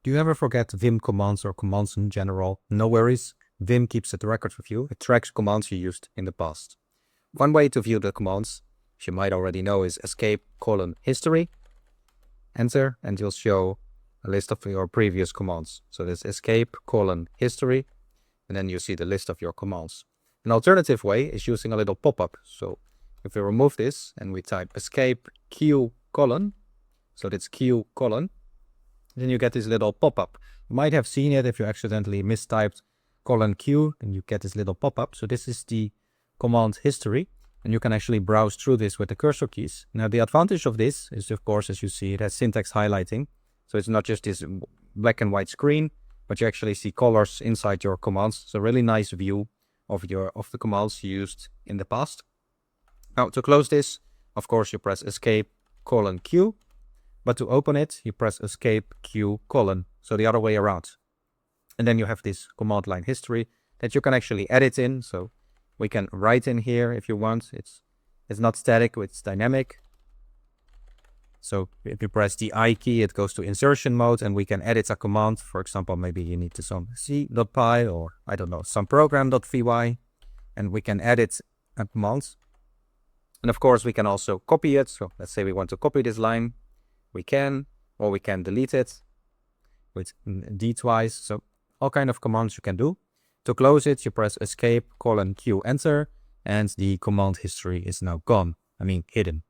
Do you ever forget Vim commands or commands in general? No worries. Vim keeps a record of you. It tracks commands you used in the past. One way to view the commands, as you might already know, is escape:history. Enter, and you'll show a list of your previous commands. So this escape:history, and then you see the list of your commands. An alternative way is using a little pop-up. So if we remove this and we type escape q:, so that's q:, then you get this little pop-up. You might have seen it if you accidentally mistyped :q, and you get this little pop-up. So this is the command history, and you can actually browse through this with the cursor keys. Now the advantage of this is, of course, as you see, it has syntax highlighting. So it's not just this black and white screen, but you actually see colors inside your commands. It's a really nice view of the commands used in the past. Now to close this, of course, you press escape:q, but to open it, you press escape:, so the other way around. And then you have this command line history that you can actually edit in. So we can write in here if you want. It's not static, it's dynamic. So if you press the I key, it goes to insertion mode, and we can edit a command. For example, maybe you need to some c.py, or I don't know, some program.vy, and we can edit a command. And of course, we can also copy it. So let's say we want to copy this line. We can, or we can delete it with D twice. So all kind of commands you can do. To close it, you press escape:, enter, and the command history is now gone. I mean, hidden.